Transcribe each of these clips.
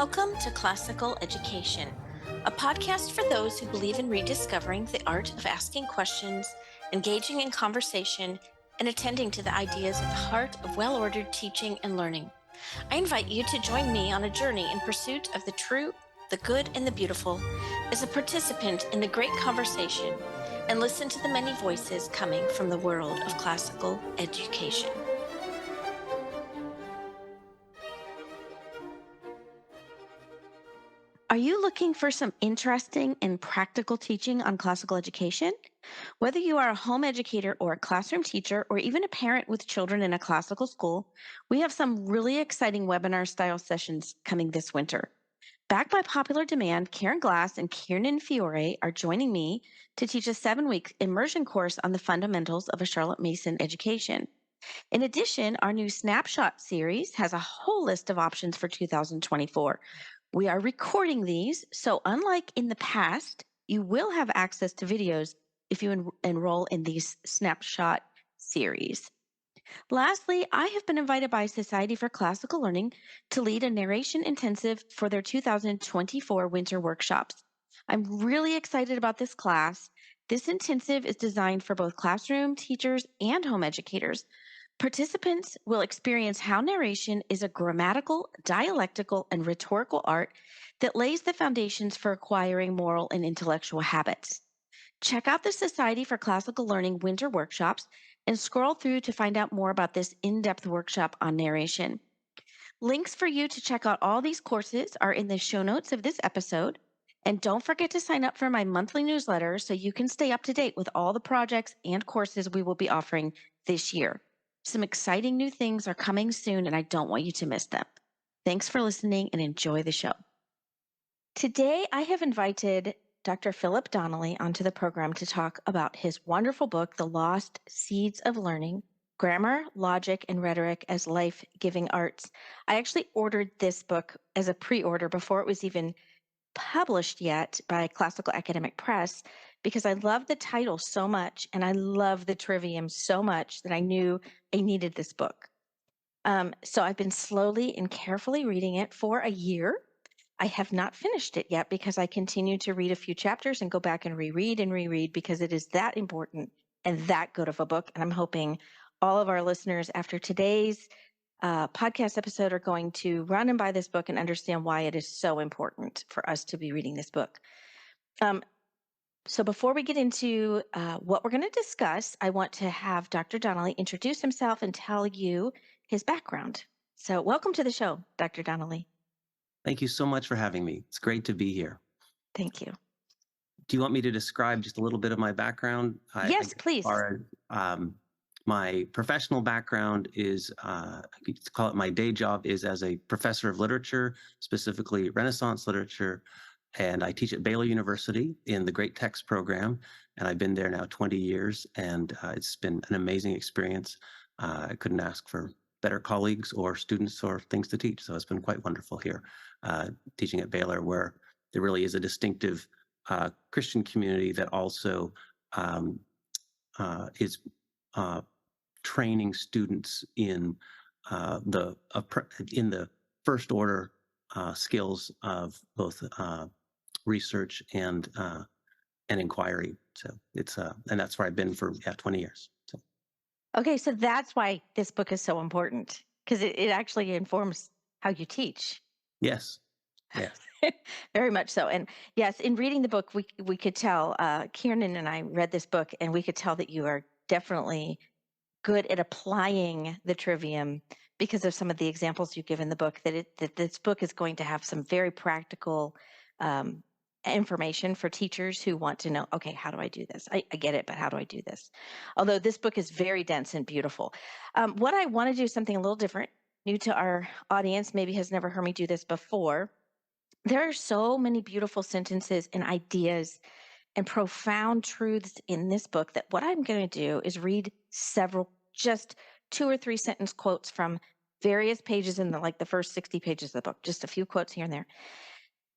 Welcome to Classical Education, a podcast for those who believe in rediscovering the art of asking questions, engaging in conversation, and attending to the ideas at the heart of well-ordered teaching and learning. I invite you to join me on a journey in pursuit of the true, the good, and the beautiful as a participant in the great conversation, and listen to the many voices coming from the world of classical education. Are you looking for some interesting and practical teaching on classical education? Whether you are a home educator or a classroom teacher, or even a parent with children in a classical school, we have some really exciting webinar style sessions coming this winter. Backed by popular demand, Karen Glass and Kiernan Fiore are joining me to teach a 7-week immersion course on the fundamentals of a Charlotte Mason education. In addition, our new Snapshot series has a whole list of options for 2024. We are recording these, so unlike in the past, you will have access to videos if you enroll in these Snapshot series. Lastly, I have been invited by Society for Classical Learning to lead a narration intensive for their 2024 winter workshops. I'm really excited about this class. This intensive is designed for both classroom teachers and home educators. Participants will experience how narration is a grammatical, dialectical, and rhetorical art that lays the foundations for acquiring moral and intellectual habits. Check out the Society for Classical Learning winter workshops and scroll through to find out more about this in-depth workshop on narration. Links for you to check out all these courses are in the show notes of this episode. And don't forget to sign up for my monthly newsletter so you can stay up to date with all the projects and courses we will be offering this year. Some exciting new things are coming soon, and I don't want you to miss them. Thanks for listening and enjoy the show. Today, I have invited Dr. Phillip Donnelly onto the program to talk about his wonderful book, The Lost Seeds of Learning, Grammar, Logic, and Rhetoric as Life-Giving Arts. I actually ordered this book as a pre-order before it was even published yet by Classical Academic Press because I love the title so much and I love the Trivium so much that I knew I needed this book. So I've been slowly and carefully reading it for a year. I have not finished it yet because I continue to read a few chapters and go back and reread because it is that important and that good of a book. And I'm hoping all of our listeners after today's podcast episode are going to run and buy this book and understand why it is so important for us to be reading this book. So before we get into what we're going to discuss, I want to have Dr. Donnelly introduce himself and tell you his background. So welcome to the show, Dr. Donnelly. Thank you so much for having me. It's great to be here. Thank you. Do you want me to describe just a little bit of my background? Yes, please. My professional background is, I could call it my day job, is as a professor of literature, specifically Renaissance literature. And I teach at Baylor University in the Great Text program. And I've been there now 20 years. And it's been an amazing experience. I couldn't ask for better colleagues or students or things to teach. So it's been quite wonderful here teaching at Baylor, where there really is a distinctive Christian community that also is training students in the first order skills of both research and inquiry. So it's and that's where I've been for 20 years. So. Okay, so that's why this book is so important, because it actually informs how you teach. Yes. Yes. Very much so. And yes, in reading the book, we could tell, Kiernan and I read this book, and we could tell that you are definitely good at applying the Trivium because of some of the examples you give in the book, that this book is going to have some very practical information for teachers who want to know, okay, how do I do this? I get it, but how do I do this? Although this book is very dense and beautiful. What I want to do is something a little different, new to our audience, maybe has never heard me do this before. There are so many beautiful sentences and ideas and profound truths in this book that what I'm going to do is read several, just 2 or 3 sentence quotes from various pages in the first 60 pages of the book, just a few quotes here and there,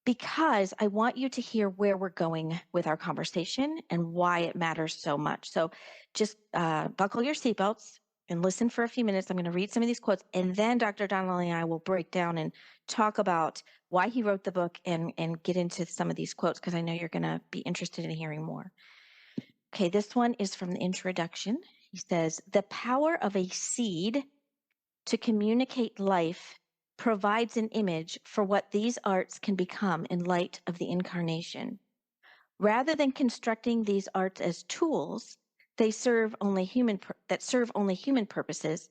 because I want you to hear where we're going with our conversation and why it matters so much. So just buckle your seatbelts, and listen for a few minutes. I'm going to read some of these quotes, and then Dr. Donnelly and I will break down and talk about why he wrote the book and get into some of these quotes, because I know you're going to be interested in hearing more. Okay, this one is from the introduction. He says, "The power of a seed to communicate life provides an image for what these arts can become in light of the incarnation. Rather than constructing these arts as tools that serve only human purposes,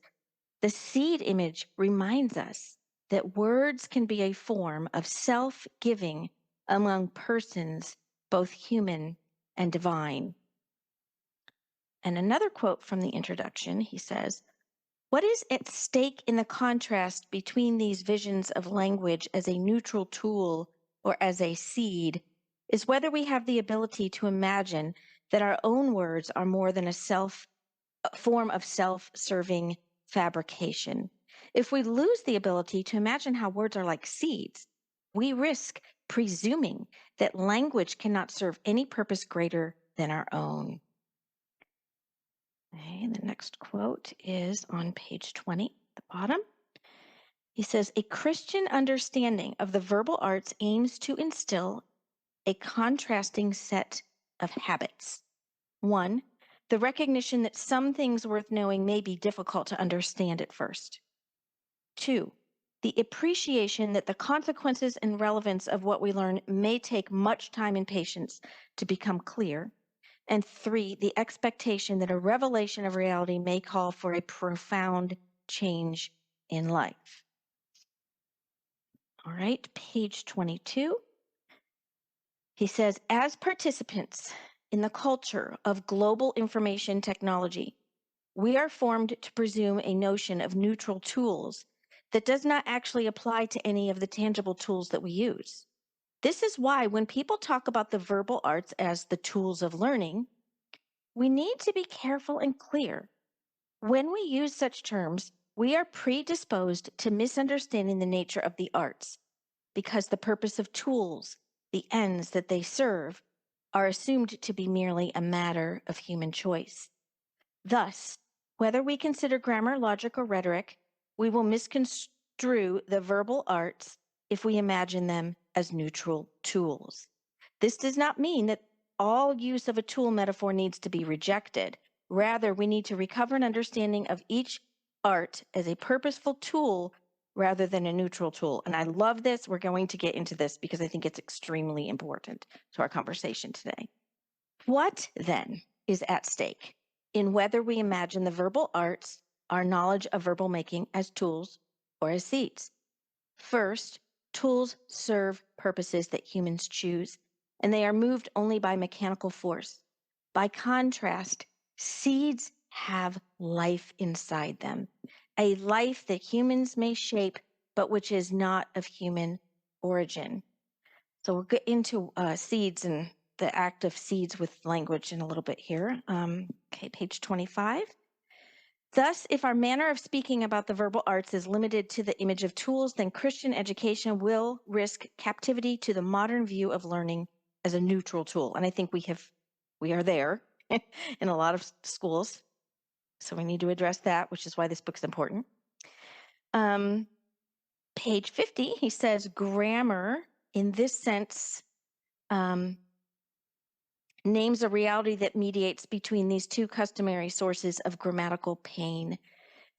the seed image reminds us that words can be a form of self-giving among persons, both human and divine." And another quote from the introduction, he says, "What is at stake in the contrast between these visions of language as a neutral tool or as a seed is whether we have the ability to imagine that our own words are more than a form of self-serving fabrication. If we lose the ability to imagine how words are like seeds, we risk presuming that language cannot serve any purpose greater than our own." Okay, the next quote is on page 20, at the bottom. He says, "A Christian understanding of the verbal arts aims to instill a contrasting set of habits. One, the recognition that some things worth knowing may be difficult to understand at first. Two, the appreciation that the consequences and relevance of what we learn may take much time and patience to become clear. And three, the expectation that a revelation of reality may call for a profound change in life." All right, page 22. He says, "As participants in the culture of global information technology, we are formed to presume a notion of neutral tools that does not actually apply to any of the tangible tools that we use. This is why when people talk about the verbal arts as the tools of learning, we need to be careful and clear. When we use such terms, we are predisposed to misunderstanding the nature of the arts because the purpose of tools, the ends that they serve, are assumed to be merely a matter of human choice. Thus, whether we consider grammar, logic, or rhetoric, we will misconstrue the verbal arts if we imagine them as neutral tools. This does not mean that all use of a tool metaphor needs to be rejected. Rather, we need to recover an understanding of each art as a purposeful tool rather than a neutral tool. And I love this. We're going to get into this because I think it's extremely important to our conversation today. What then is at stake in whether we imagine the verbal arts, our knowledge of verbal making, as tools or as seeds? First, tools serve purposes that humans choose, and they are moved only by mechanical force. By contrast, seeds have life inside them, a life that humans may shape, but which is not of human origin. So we'll get into seeds and the act of seeds with language in a little bit here. Okay, page 25. Thus, if our manner of speaking about the verbal arts is limited to the image of tools, then Christian education will risk captivity to the modern view of learning as a neutral tool. And I think we are there in a lot of schools. So we need to address that, which is why this book's important. Page 50, he says, grammar in this sense names a reality that mediates between these two customary sources of grammatical pain.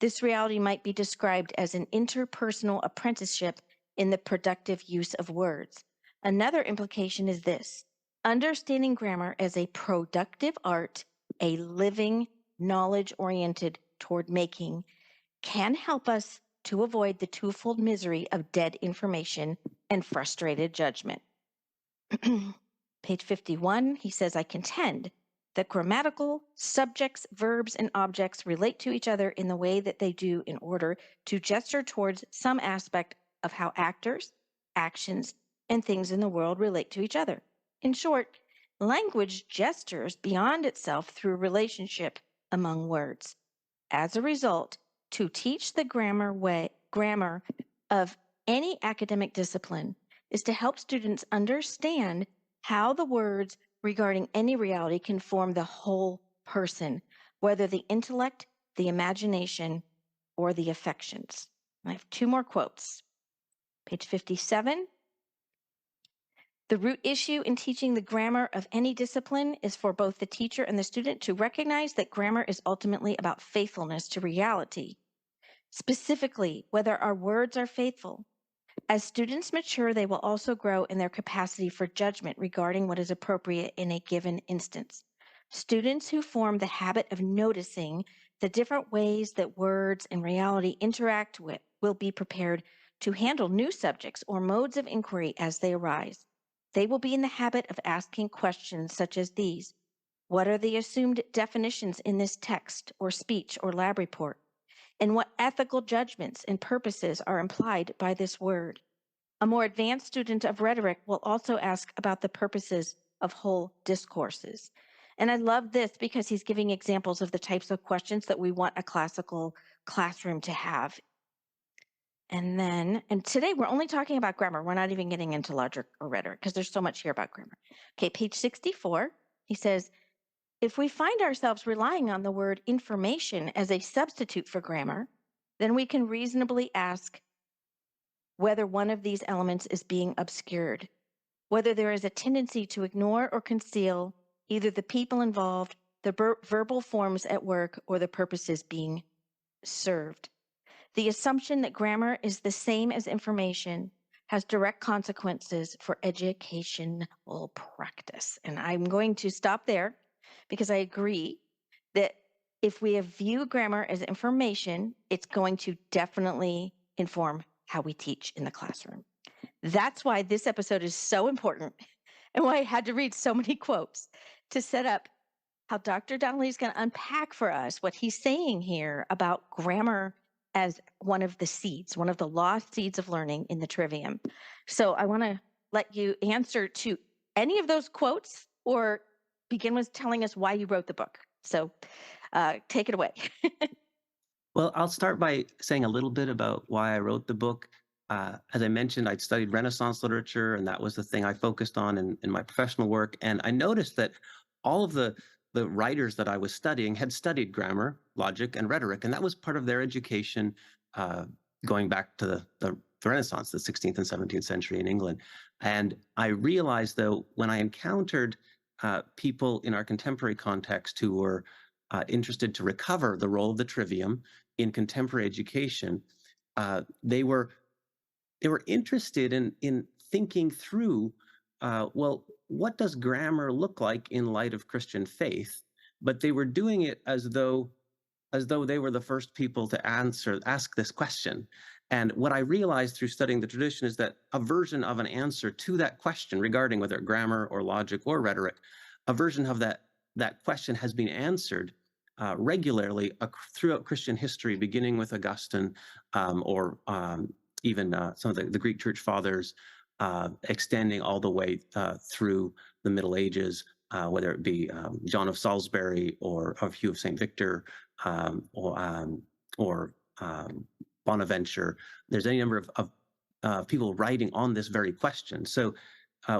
This reality might be described as an interpersonal apprenticeship in the productive use of words. Another implication is this: understanding grammar as a productive art, a living, knowledge-oriented toward making, can help us to avoid the twofold misery of dead information and frustrated judgment. Page 51, he says, "I contend that grammatical subjects, verbs, and objects relate to each other in the way that they do in order to gesture towards some aspect of how actors, actions, and things in the world relate to each other. In short, language gestures beyond itself through relationship among words. As a result, to teach the grammar of any academic discipline is to help students understand how the words regarding any reality can form the whole person, whether the intellect, the imagination, or the affections. I have two more quotes. Page 57. The root issue in teaching the grammar of any discipline is for both the teacher and the student to recognize that grammar is ultimately about faithfulness to reality, specifically whether our words are faithful. As students mature, they will also grow in their capacity for judgment regarding what is appropriate in a given instance. Students who form the habit of noticing the different ways that words and reality interact with will be prepared to handle new subjects or modes of inquiry as they arise. They will be in the habit of asking questions such as these: what are the assumed definitions in this text or speech or lab report? And what ethical judgments and purposes are implied by this word? A more advanced student of rhetoric will also ask about the purposes of whole discourses. And I love this because he's giving examples of the types of questions that we want a classical classroom to have. And today we're only talking about grammar. We're not even getting into logic or rhetoric because there's so much here about grammar. Okay, page 64, he says, if we find ourselves relying on the word information as a substitute for grammar, then we can reasonably ask whether one of these elements is being obscured, whether there is a tendency to ignore or conceal either the people involved, the verbal forms at work, or the purposes being served. The assumption that grammar is the same as information has direct consequences for educational practice. And I'm going to stop there because I agree that if we view grammar as information, it's going to definitely inform how we teach in the classroom. That's why this episode is so important and why I had to read so many quotes to set up how Dr. Donnelly is going to unpack for us what he's saying here about grammar as one of the seeds, one of the lost seeds of learning in the Trivium. So I want to let you answer to any of those quotes or begin with telling us why you wrote the book. So take it away. Well, I'll start by saying a little bit about why I wrote the book. As I mentioned, I'd studied Renaissance literature, and that was the thing I focused on in my professional work. And I noticed that all of the writers that I was studying had studied grammar, logic, and rhetoric, and that was part of their education uh, going back to the Renaissance, the 16th and 17th century in England. And I realized, though, when I encountered people in our contemporary context who were interested to recover the role of the trivium in contemporary education, they were interested in thinking through, well, what does grammar look like in light of Christian faith? But they were doing it as though they were the first people to ask this question. And what I realized through studying the tradition is that a version of an answer to that question regarding whether grammar or logic or rhetoric, a version of that question has been answered regularly throughout Christian history, beginning with Augustine, or even some of the Greek church fathers, extending all the way through the Middle Ages, whether it be John of Salisbury or Hugh of St. Victor, or Bonaventure. There's any number of people writing on this very question. So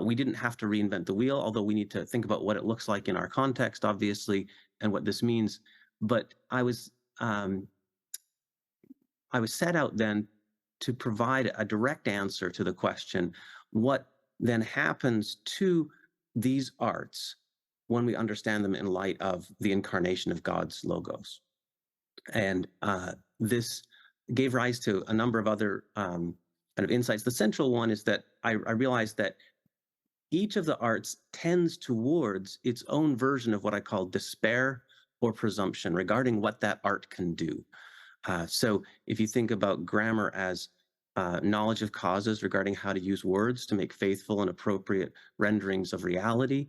we didn't have to reinvent the wheel, although we need to think about what it looks like in our context, obviously, and what this means. But I was set out then to provide a direct answer to the question: what then happens to these arts when we understand them in light of the incarnation of God's logos? And this gave rise to a number of other kind of insights. The central one is that I realized that each of the arts tends towards its own version of what I call despair or presumption regarding what that art can do. So if you think about grammar as knowledge of causes regarding how to use words to make faithful and appropriate renderings of reality,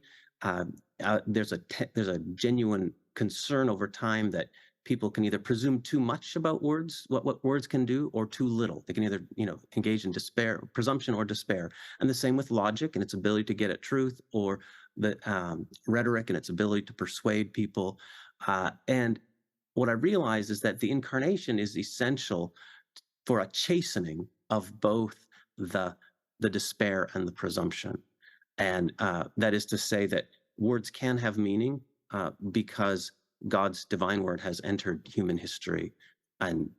there's a genuine concern over time that people can either presume too much about words, what words can do, or too little. They can either, engage in despair, presumption, or despair. And the same with logic and its ability to get at truth, or the rhetoric and its ability to persuade people. And what I realized is that the incarnation is essential for a chastening of both the despair and the presumption. And that is to say that words can have meaning because God's divine word has entered human history, and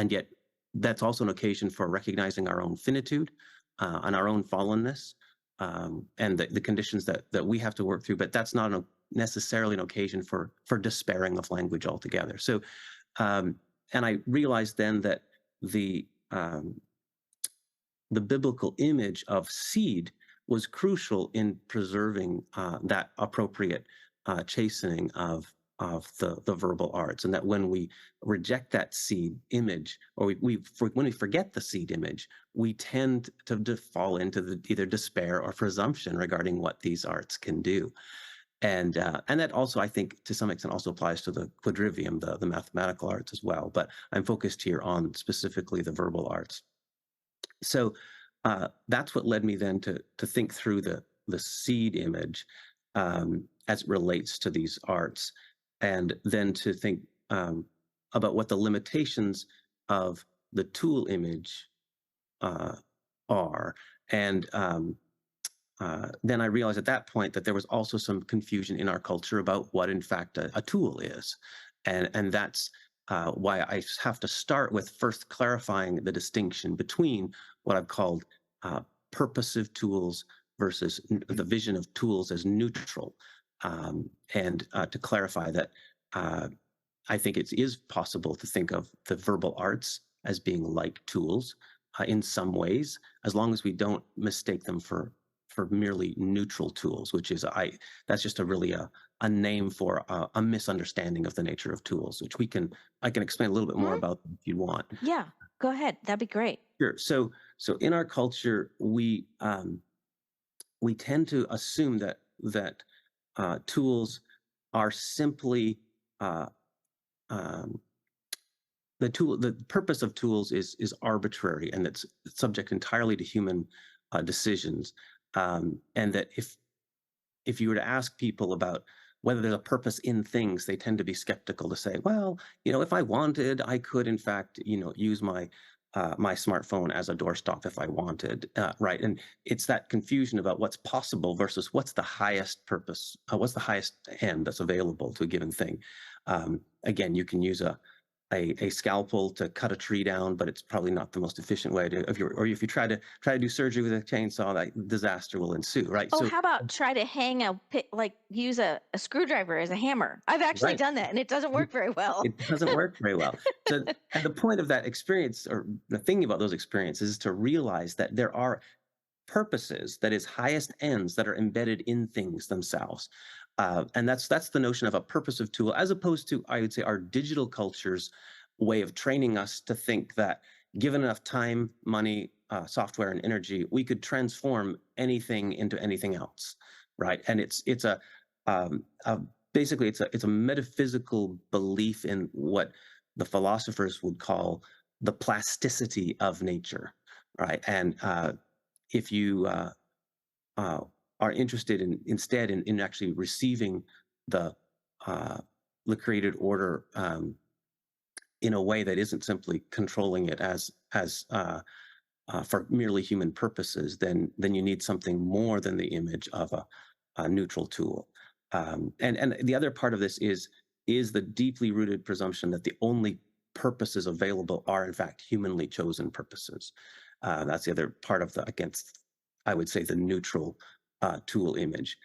yet that's also an occasion for recognizing our own finitude and our own fallenness, and the conditions that we have to work through. But that's not necessarily an occasion for despairing of language altogether. So, and I realized then that the um, the biblical image of seed was crucial in preserving that appropriate chastening of the verbal arts, and that when we reject that seed image, or when we forget the seed image, we tend to fall into either despair or presumption regarding what these arts can do. And that also, I think, to some extent, also applies to the quadrivium, the mathematical arts as well. But I'm focused here on specifically the verbal arts. So that's what led me then to think through the seed image as it relates to these arts, and then to think about what the limitations of the tool image uh, are. And then I realized at that point that there was also some confusion in our culture about what, in fact, a tool is, and that's why I have to start with first clarifying the distinction between what I've called uh, purposive tools versus the vision of tools as neutral, and to clarify that uh, I think it is possible to think of the verbal arts as being like tools in some ways, as long as we don't mistake them for merely neutral tools, which is that's just a name for a misunderstanding of the nature of tools, which I can explain a little bit more Mhm. about if you want. Yeah, go ahead. That'd be great. Sure. So in our culture, we tend to assume that tools are simply uh, um, the purpose of tools is arbitrary, and it's subject entirely to human decisions, and that if you were to ask people about whether there's a purpose in things, they tend to be skeptical to say, well, if I wanted, I could, in fact, use my smartphone as a doorstop if I wanted, right? And it's that confusion about what's possible versus what's the highest purpose, what's the highest end that's available to a given thing. Again, you can use a scalpel to cut a tree down, but it's probably not the most efficient way to or if you try to do surgery with a chainsaw, that disaster will ensue, right? Oh, So how about try to hang like use a screwdriver as a hammer? I've actually right. done that and it doesn't work very well. It doesn't work very well. So, and the point of that experience, or the thing about those experiences, is to realize that there are purposes, that is, highest ends that are embedded in things themselves. And that's the notion of a purposive tool, as opposed to, I would say, our digital culture's way of training us to think that given enough time, money, software, and energy, we could transform anything into anything else, right? And it's a basically it's a metaphysical belief in what the philosophers would call the plasticity of nature, right? And if you uh, are interested in actually receiving the uh, the created order in a way that isn't simply controlling it as for merely human purposes, then you need something more than the image of a neutral tool. And the other part of this is the deeply rooted presumption that the only purposes available are in fact humanly chosen purposes. That's the other part of the against, I would say, the neutral tool image.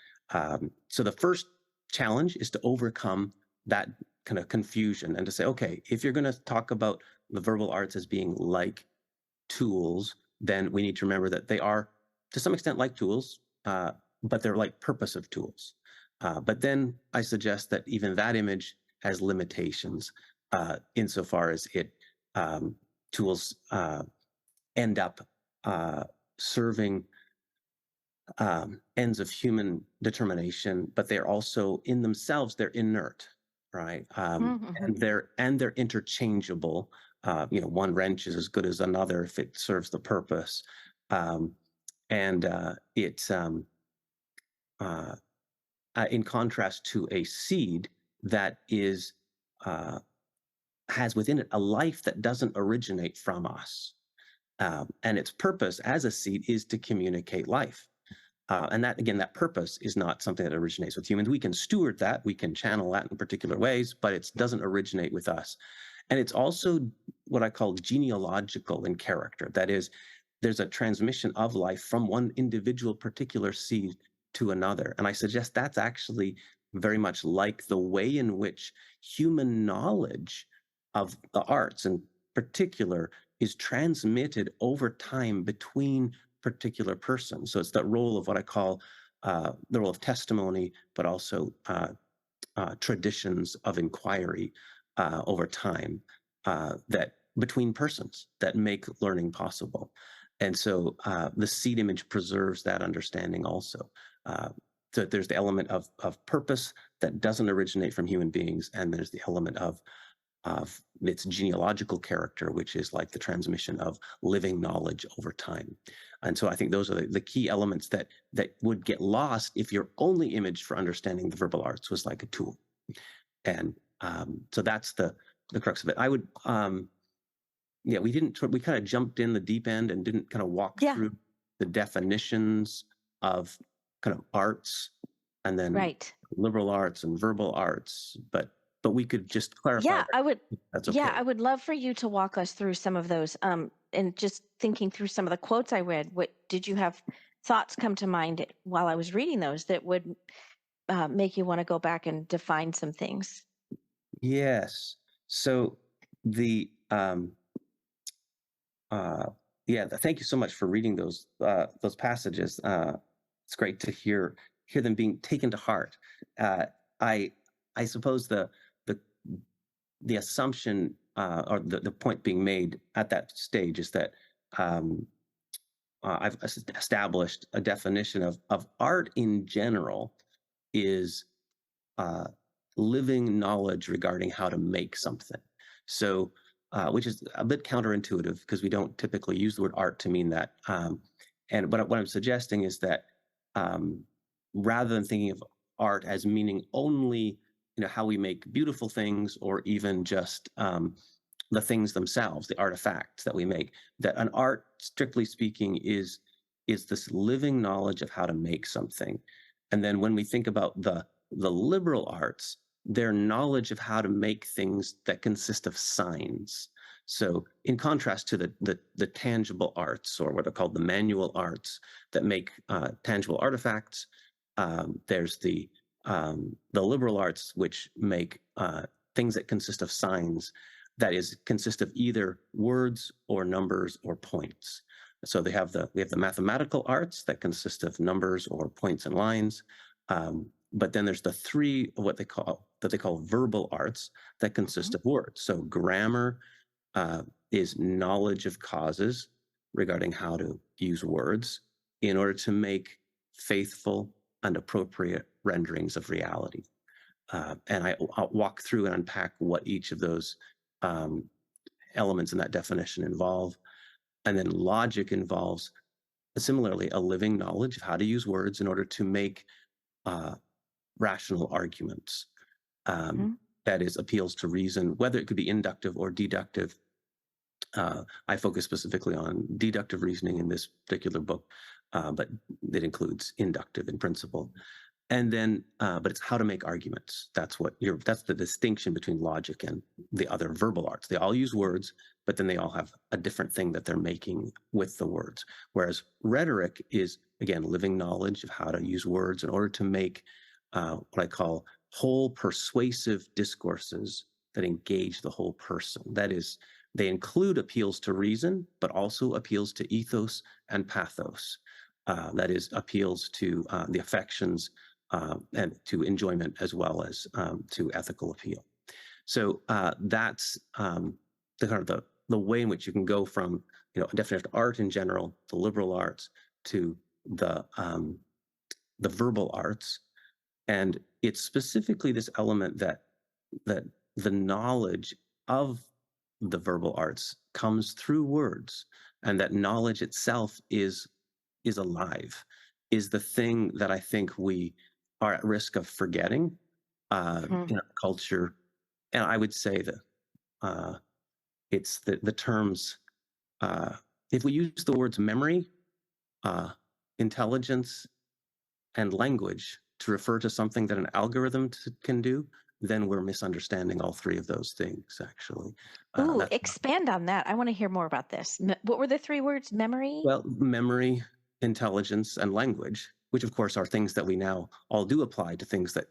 So the first challenge is to overcome that kind of confusion and to say, okay, if you're going to talk about the verbal arts as being like tools, then we need to remember that they are to some extent like tools, but they're like purposive tools. But then I suggest that even that image has limitations insofar as tools end up serving ends of human determination, but they're also in themselves, they're inert, right? Mhm. And they're interchangeable. One wrench is as good as another if it serves the purpose. Um, and it's uh, in contrast to a seed that is has within it a life that doesn't originate from us, and its purpose as a seed is to communicate life. And that, again, that purpose is not something that originates with humans. We can steward that, we can channel that in particular ways, but it doesn't originate with us. And it's also what I call genealogical in character. That is, there's a transmission of life from one individual particular seed to another. And I suggest that's actually very much like the way in which human knowledge of the arts in particular is transmitted over time between particular persons. So it's that role of what I call the role of testimony, but also traditions of inquiry over time that between persons that make learning possible. And so the seed image preserves that understanding also. So there's the element of purpose that doesn't originate from human beings, and there's the element of its genealogical character, which is like the transmission of living knowledge over time. And so I think those are the key elements that would get lost if your only image for understanding the verbal arts was like a tool. And so that's the crux of it. I would, we kind of jumped in the deep end and didn't kind of walk Yeah. through the definitions of kind of arts and then Right. liberal arts and verbal arts, but we could just clarify Yeah, that. I would. That's Yeah, okay. I would love for you to walk us through some of those. And just thinking through some of the quotes I read, what did you have thoughts come to mind while I was reading those that would make you want to go back and define some things? Yes. So the thank you so much for reading those passages. It's great to hear them being taken to heart. Uh, I I suppose the the assumption or the point being made at that stage is that um, I've established a definition of art in general is uh, living knowledge regarding how to make something. So, which is a bit counterintuitive because we don't typically use the word art to mean that. And what I'm suggesting is that um, rather than thinking of art as meaning only, how we make beautiful things or even just the things themselves, the artifacts that we make, that an art, strictly speaking, is this living knowledge of how to make something. And then when we think about the liberal arts, their knowledge of how to make things that consist of signs. So, in contrast to the tangible arts, or what are called the manual arts, that make tangible artifacts, there's the liberal arts, which make things that consist of signs, that is consist of either words or numbers or points. So we have the mathematical arts that consist of numbers or points and lines. But then there's the three what they call verbal arts that consist Mhm. of words. So grammar is knowledge of causes regarding how to use words in order to make faithful and appropriate renderings of reality. And I'll walk through and unpack what each of those um, elements in that definition involve. And then logic involves, similarly, a living knowledge of how to use words in order to make uh, rational arguments. Um, Mhm. that is, appeals to reason, whether it could be inductive or deductive. I focus specifically on deductive reasoning in this particular book, but it includes inductive in principle. And then, but it's how to make arguments. That's the distinction between logic and the other verbal arts. They all use words, but then they all have a different thing that they're making with the words. Whereas rhetoric is, again, living knowledge of how to use words in order to make what I call whole persuasive discourses that engage the whole person. That is, they include appeals to reason, but also appeals to ethos and pathos. That is, appeals to the affections and to enjoyment as well as to ethical appeal. So that's the kind of the way in which you can go from a definition of art in general, the liberal arts, to the verbal arts, and it's specifically this element that the knowledge of the verbal arts comes through words, and that knowledge itself is alive, is the thing that I think we are at risk of forgetting Mhm. in our culture. And I would say that it's the terms, uh, if we use the words memory, uh, intelligence, and language to refer to something that an algorithm can do, then we're misunderstanding all three of those things, actually. Ooh, That's expand on that. I want to hear more about this. What were the three words? Memory? Well, memory, intelligence, and language, which of course are things that we now all do apply to things that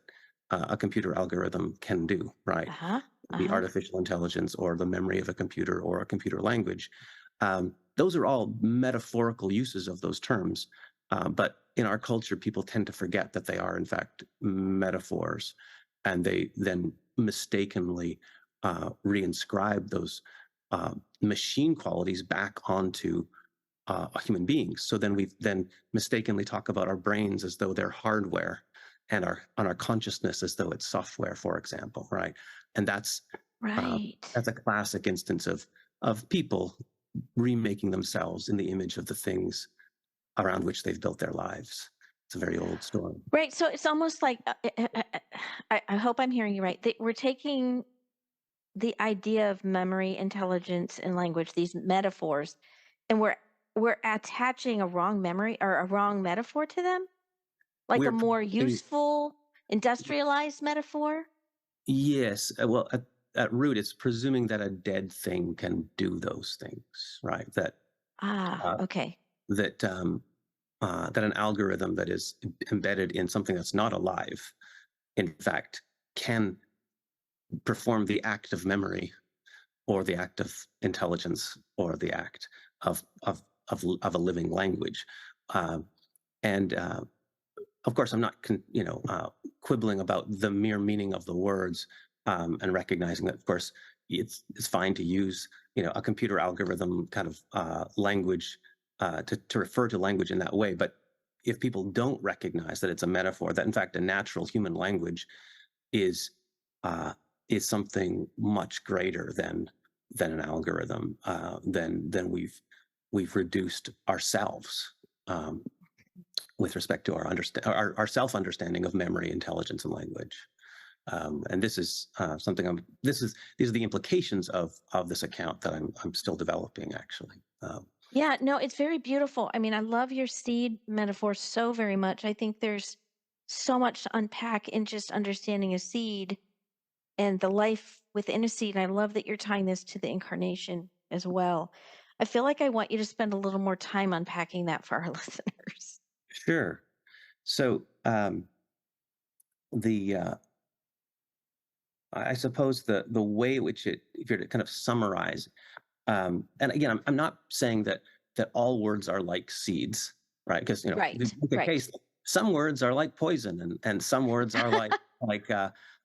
a computer algorithm can do, right? Uh-huh. The Uh-huh. artificial intelligence or the memory of a computer or a computer language. Those are all metaphorical uses of those terms. But in our culture, people tend to forget that they are, in fact, metaphors. And they then mistakenly reinscribe those machine qualities back onto human beings. So then we then mistakenly talk about our brains as though they're hardware, and our consciousness as though it's software, for example, right? And uh, Right. that's a classic instance of people remaking themselves in the image of the things around which they've built their lives. It's a very old story. Right. So it's almost like I hope I'm hearing you right. We're taking the idea of memory, intelligence, and language, these metaphors, and we're attaching a wrong memory or a wrong metaphor to them, like a We're more presuming- useful, industrialized metaphor. yes, well, at root, it's presuming that a dead thing can do those things, right? Ah, Uh, okay. that an algorithm that is embedded in something that's not alive, in fact, can perform the act of memory or the act of intelligence or the act of a living language. Um, and Of course, I'm not, quibbling about the mere meaning of the words, and recognizing that, of course, it's fine to use, a computer algorithm kind of language to refer to language in that way. But if people don't recognize that it's a metaphor, that in fact a natural human language is uh, is something much greater than an algorithm, then we've reduced ourselves. With respect to our self understanding of memory, intelligence, and language. And this is something these are the implications of this account that I'm still developing, actually. Yeah, no, it's very beautiful. I mean, I love your seed metaphor so very much. I think there's so much to unpack in just understanding a seed and the life within a seed. And I love that you're tying this to the incarnation as well. I feel like I want you to spend a little more time unpacking that for our listeners. Sure. So the I suppose the way in which if you're to kind of summarize, and again, I'm not saying that all words are like seeds, right? Because Right, the right. case, some words are like poison, and some words are like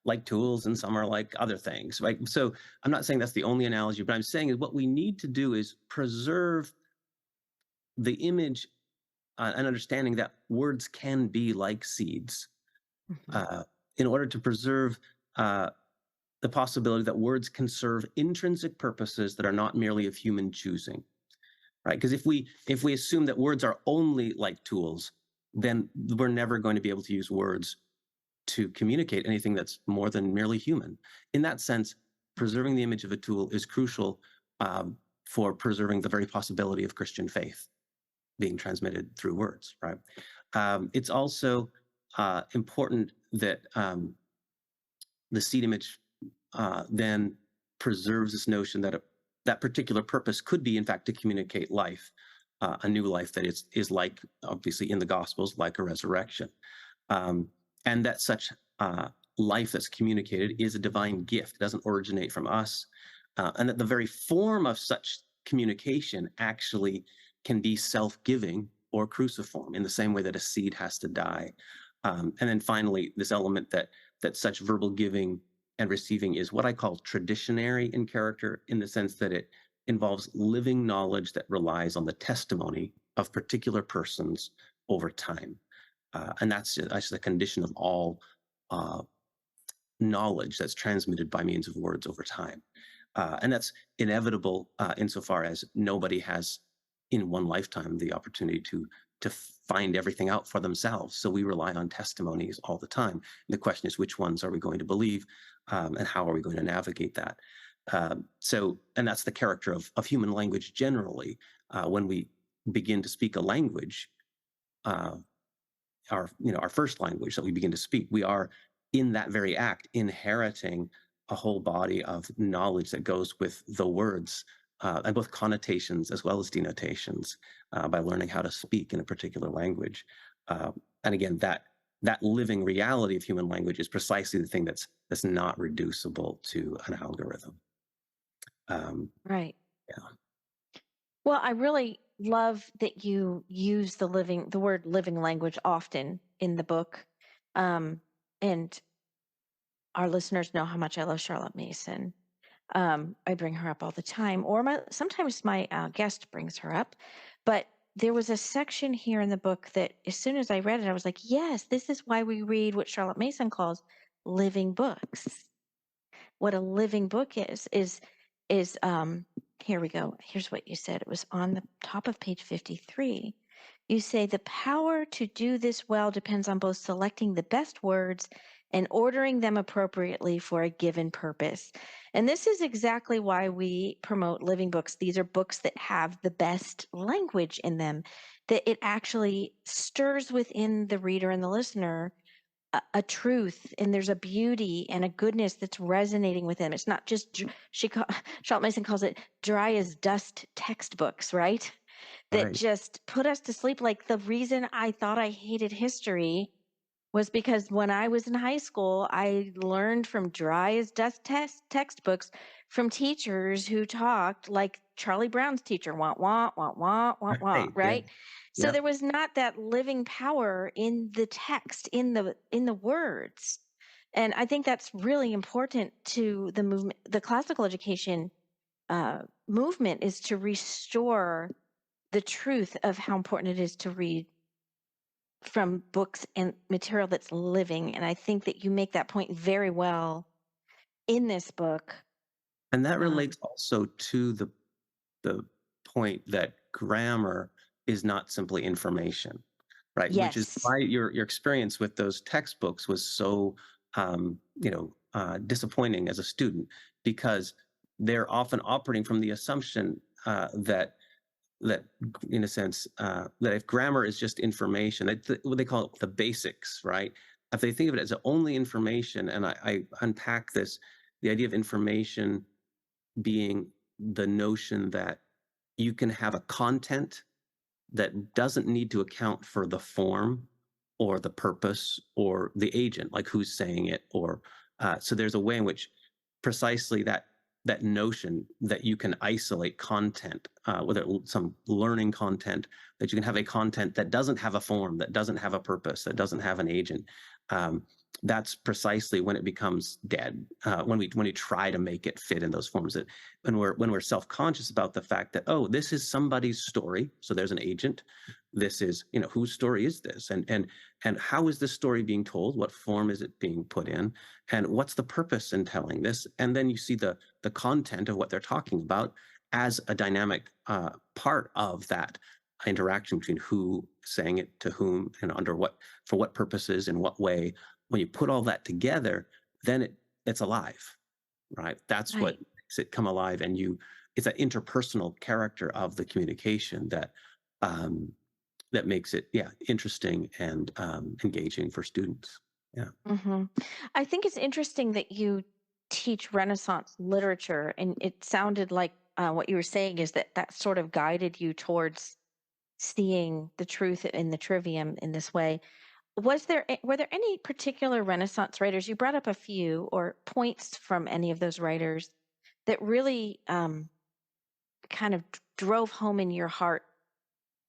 like tools, and some are like other things, right? So I'm not saying that's the only analogy, but I'm saying is what we need to do is preserve the image and understanding that words can be like seeds, Mhm. uh, in order to preserve. The possibility that words can serve intrinsic purposes that are not merely of human choosing, right? Because if we assume that words are only like tools, then we're never going to be able to use words to communicate anything that's more than merely human. In that sense, preserving the image of a tool is crucial, for preserving the very possibility of Christian faith being transmitted through words, right? It's also important that the seed image then preserves this notion that that particular purpose could be, in fact, to communicate life, a new life that is like, obviously, in the Gospels, like a resurrection, um, and that such life that's communicated is a divine gift. It doesn't originate from us, and that the very form of such communication actually can be self-giving or cruciform, in the same way that a seed has to die. And then finally, this element that such verbal giving and receiving is what I call traditionary in character, in the sense that it involves living knowledge that relies on the testimony of particular persons over time. And that's the condition of all uh, knowledge that's transmitted by means of words over time. And that's inevitable, insofar as nobody has in one lifetime the opportunity to find everything out for themselves. So we rely on testimonies all the time. And the question is, which ones are we going to believe, and how are we going to navigate that? And that's the character of human language generally. When we begin to speak a language, uh, our first language that we begin to speak. We are in that very act inheriting a whole body of knowledge that goes with the words, and both connotations as well as denotations, by learning how to speak in a particular language. And again, that living reality of human language is precisely the thing that's not reducible to an algorithm. Um, Right. yeah. Well, I really love that you use the word living language often in the book. And our listeners know how much I love Charlotte Mason. I bring her up all the time, or sometimes my guest brings her up. But there was a section here in the book that, as soon as I read it, I was like, "Yes, this is why we read what Charlotte Mason calls living books." What a living book is here we go. Here's what you said. It was on the top of page 53. You say the power to do this well depends on both selecting the best words and ordering them appropriately for a given purpose. And this is exactly why we promote living books. These are books that have the best language in them, that it actually stirs within the reader and the listener a truth, and there's a beauty and a goodness that's resonating with them. It's not just Charlotte Mason calls it dry as dust textbooks, right? That Right. just put us to sleep. Like, the reason I thought I hated history was because when I was in high school, I learned from dry as dust textbooks from teachers who talked like Charlie Brown's teacher, wah, wah, wah, wah, wah, wah, Right. Yeah. right? So Yeah. there was not that living power in the text, in the words. And I think that's really important to the movement. The classical education movement is to restore the truth of how important it is to read from books and material that's living. And I think that you make that point very well in this book. And that Um, relates also to the point that grammar is not simply information, right? Which is yes, why your experience with those textbooks was so disappointing as a student, because they're often operating from the assumption that in a sense that if grammar is just information, what they call it the basics, right? If they think of it as only information, and I unpack this, the idea of information being the notion that you can have a content that doesn't need to account for the form or the purpose or the agent, like who's saying it, or so there's a way in which precisely that notion that you can isolate content, whether some learning content, that you can have a content that doesn't have a form, that doesn't have a purpose, that doesn't have an agent. Um, that's precisely when it becomes dead. When we try to make it fit in those forms, that when we're self-conscious about the fact that, oh, this is somebody's story, so there's an agent. This is, whose story is this, and how is this story being told? What form is it being put in? And what's the purpose in telling this? And then you see the content of what they're talking about as a dynamic part of that interaction between who saying it to whom and under what, for what purposes, in what way. When you put all that together, then it's alive, right? That's what right. makes it come alive, and it's that interpersonal character of the communication um, that makes it, yeah, interesting and engaging for students. Yeah. hmm I think it's interesting that you teach Renaissance literature, and it sounded like what you were saying is that sort of guided you towards seeing the truth in the trivium in this way. Were there any particular Renaissance writers? You brought up a few, or points from any of those writers that really kind of drove home in your heart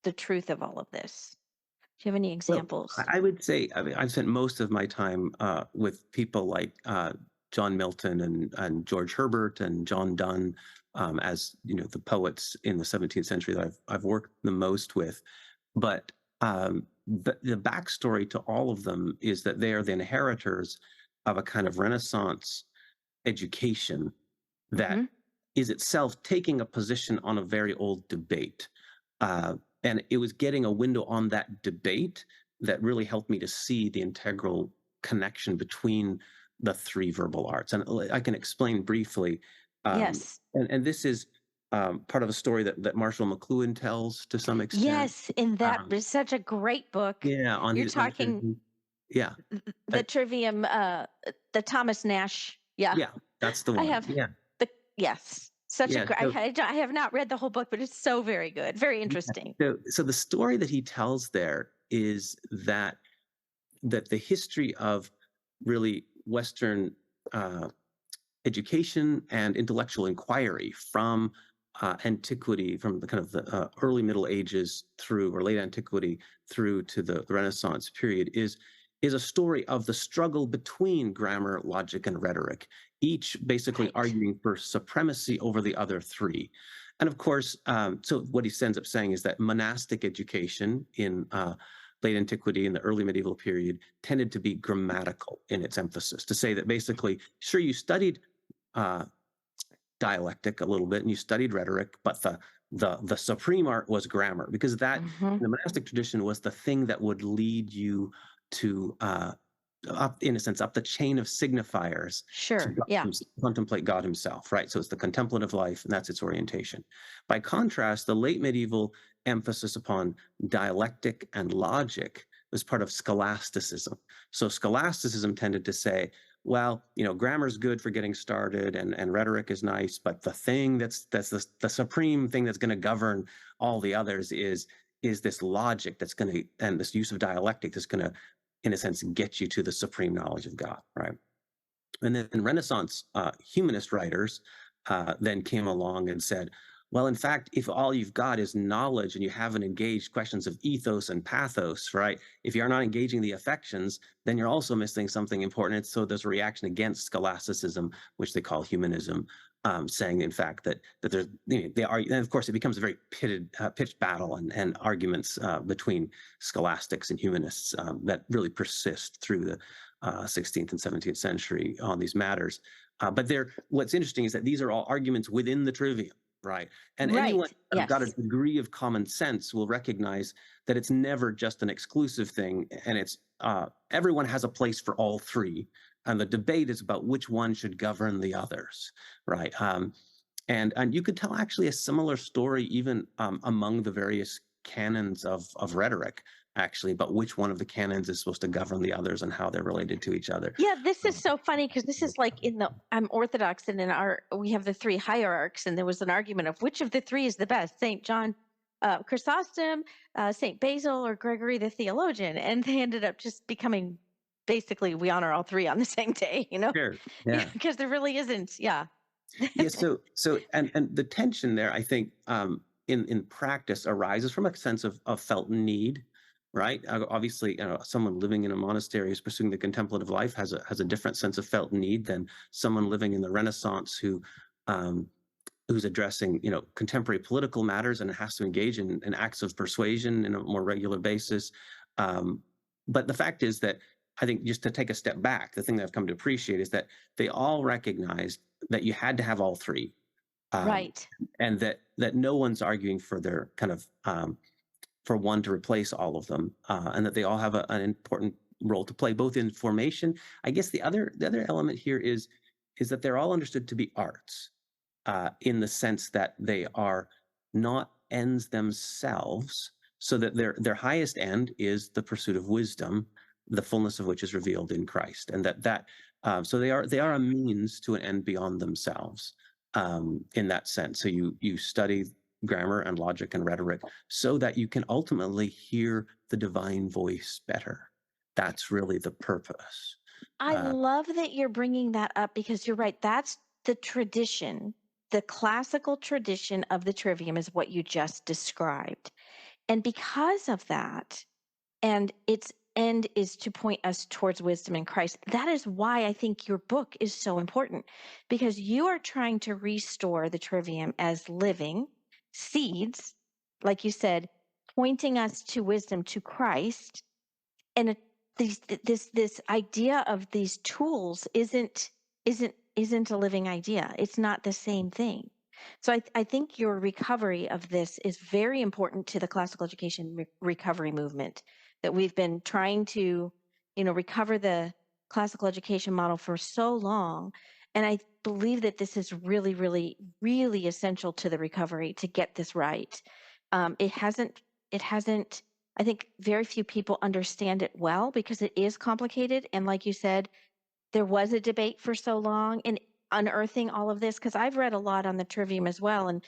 the truth of all of this? Do you have any Well, examples? I would say, I mean, I've spent most of my time with people like John Milton and George Herbert and John Donne, as the poets in the 17th century that I've worked the most with. But the backstory to all of them is that they are the inheritors of a kind of Renaissance education that Hmm. is itself taking a position on a very old debate. And it was getting a window on that debate that really helped me to see the integral connection between the three verbal arts. And I can explain briefly. Um, Yes. and this is part of a story that Marshall McLuhan tells to some extent. Yes, and that Um, is such a great book. yeah, You're on his talking yeah, the uh, Trivium, the Thomas Nash. Yeah, yeah, that's the I one. have Yeah, the yes, such a yeah. great. So I have not read the whole book, but it's so very good, very yeah, interesting. so the story that he tells there is that the history of really Western uh, education and intellectual inquiry from antiquity, from the kind of the early Middle Ages through or late antiquity through to the Renaissance period is a story of the struggle between grammar, logic, and rhetoric, each basically Right, arguing for supremacy over the other three. And of course, so what he ends up saying is that monastic education in late antiquity and the early medieval period tended to be grammatical in its emphasis, to say that basically, sure, you studied uh, dialectic a little bit and you studied rhetoric, but the supreme art was grammar, because that hmm, in the monastic tradition was the thing that would lead you to up, in a sense, up the chain of signifiers to sure, yeah, contemplate God himself, right? So it's the contemplative life, and that's its orientation. By contrast, the late medieval emphasis upon dialectic and logic was part of scholasticism. So scholasticism tended to say, well, grammar's good for getting started, and rhetoric is nice, but the thing that's the supreme thing that's going to govern all the others is this logic that's going to, and this use of dialectic that's going to, in a sense, get you to the supreme knowledge of God, right? And then Renaissance humanist writers then came along and said, well, in fact, if all you've got is knowledge and you haven't engaged questions of ethos and pathos, right? If you're not engaging the affections, then you're also missing something important. And so there's a reaction against scholasticism, which they call humanism, saying, in fact, that there's, they are, and of course, it becomes a very pitched battle and arguments between scholastics and humanists that really persist through the 16th and 17th century on these matters. But what's interesting is that these are all arguments within the trivium, right? And anyone right, who's got a yes, degree of common sense will recognize that it's never just an exclusive thing, and it's everyone has a place for all three, and the debate is about which one should govern the others, right? And you could tell actually a similar story even among the various canons of rhetoric, actually, about which one of the canons is supposed to govern the others and how they're related to each other. yeah. This is Um, so funny because this is like in the I'm Orthodox, and in our we have the three hierarchs, and there was an argument of which of the three is the best: Saint John, Chrysostom, Saint Basil, or Gregory the theologian, and they ended up just becoming basically we honor all three on the same day, sure. yeah, Yeah. because there really isn't, yeah. Yeah. And the tension there, I think, in practice arises from a sense of felt need, right? Obviously, someone living in a monastery who's pursuing the contemplative life has a different sense of felt need than someone living in the Renaissance um, who's addressing contemporary political matters and has to engage in acts of persuasion in a more regular basis. Um, but the fact is that I think, just to take a step back, the thing that I've come to appreciate is that they all recognized that you had to have all three, um, Right. and that no one's arguing for their kind of for one to replace all of them, and that they all have an important role to play, both in formation. I guess the other element here is that they're all understood to be arts, in the sense that they are not ends themselves, so that their highest end is the pursuit of wisdom, the fullness of which is revealed in Christ, and so they are a means to an end beyond themselves, in that sense. So you study grammar and logic and rhetoric so that you can ultimately hear the divine voice better. That's really the purpose. I Uh, love that you're bringing that up because you're right. That's the tradition. The classical tradition of the trivium is what you just described. And because of that, and its end is to point us towards wisdom in Christ, that is why I think your book is so important, because you are trying to restore the trivium as living seeds, like you said, pointing us to wisdom, to Christ, and this idea of these tools isn't a living idea. It's not the same thing. So I think your recovery of this is very important to the classical education recovery movement, that we've been trying to recover the classical education model for so long, And I believe that this is really, really, really essential to the recovery to get this right. It hasn't, it hasn't, I think very few people understand it well because it is complicated. And like you said, there was a debate for so long and unearthing all of this because I've read a lot on the Trivium as well, and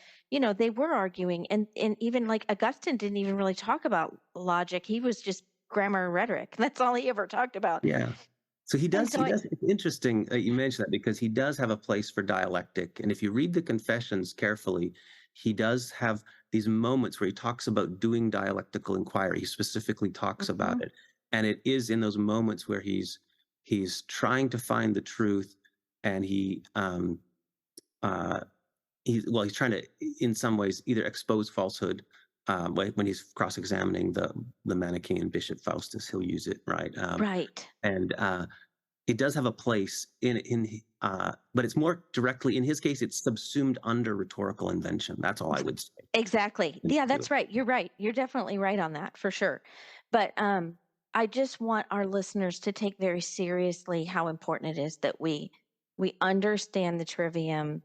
they were arguing, and even like Augustine didn't even really talk about logic. He was just grammar and rhetoric. That's all he ever talked about. Yeah. So he And does so he I, does it's interesting that you mentioned that because he does have a place for dialectic, and if you read the Confessions carefully, he does have these moments where he talks about doing dialectical inquiry. He specifically talks about Mhm. it, and it is in those moments where he's trying to find the truth, and uh, he's trying to, in some ways, either expose falsehood, when he's cross-examining the Manichaean Bishop Faustus, he'll use it, right? Right. And It does have a place but it's more directly, in his case, it's subsumed under rhetorical invention. That's all I would say. Exactly. Yeah, that's right. You're right. You're definitely right on that for sure. But I just want our listeners to take very seriously how important it is that we understand the trivium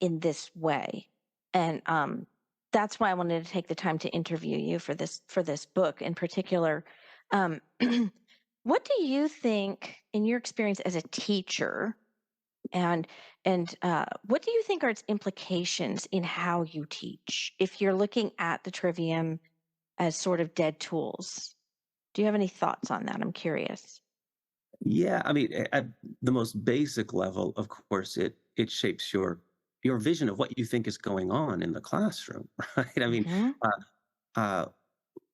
in this way. And that's why I wanted to take the time to interview you for this book in particular. Um, what do you think, in your experience as a teacher, and what do you think are its implications in how you teach? If you're looking at the trivium as sort of dead tools, do you have any thoughts on that? I'm curious. Yeah, I mean, at the most basic level, of course, it shapes your vision of what you think is going on in the classroom, right? I mean, Hmm. uh, uh,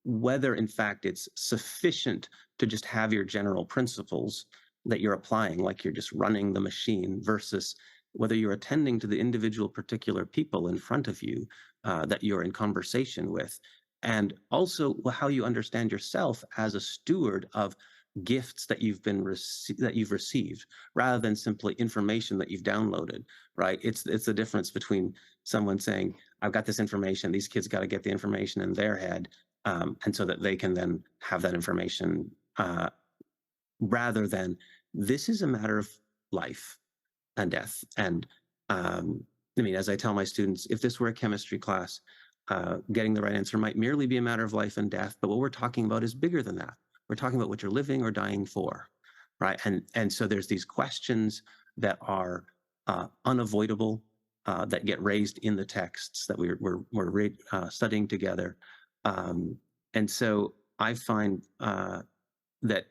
whether in fact it's sufficient to just have your general principles that you're applying, like you're just running the machine, versus whether you're attending to the individual particular people in front of you that you're in conversation with, and also how you understand yourself as a steward of gifts that that you've received, rather than simply information that you've downloaded. Right? It's the difference between someone saying, "I've got this information. These kids got to get the information in their head." And so that they can then have that information, rather than, this is a matter of life and death. And I mean, as I tell my students, if this were a chemistry class, getting the right answer might merely be a matter of life and death. But what we're talking about is bigger than that. We're talking about what you're living or dying for, right? And so there's these questions that are unavoidable, that get raised in the texts that we're studying together. Um, and so I find that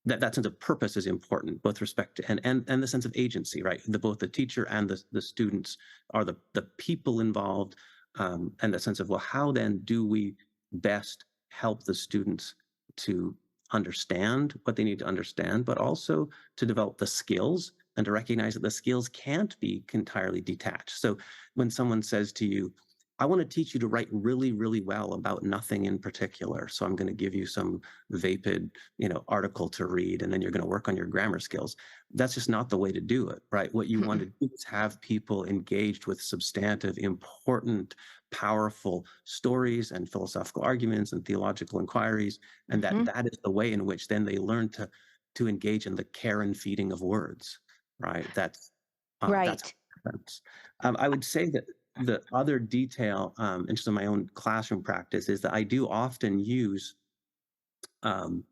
that sense of purpose is important, both respect to, and the sense of agency, right? Both the teacher and the students are the people involved, and the sense of, well, how then do we best help the students to understand what they need to understand, but also to develop the skills and to recognize that the skills can't be entirely detached. So when someone says to you, "I want to teach you to write really, really well about nothing in particular, so I'm going to give you some vapid, article to read, and then you're going to work on your grammar skills." That's just not the way to do it, right? What you want to do is have people engaged with substantive, important, powerful stories and philosophical arguments and theological inquiries, and that Hmm. that is the way in which then they learn to engage in the care and feeding of words, right? That's how Right. it happens. I would say that the other detail, in just in my own classroom practice, is that I do often use um,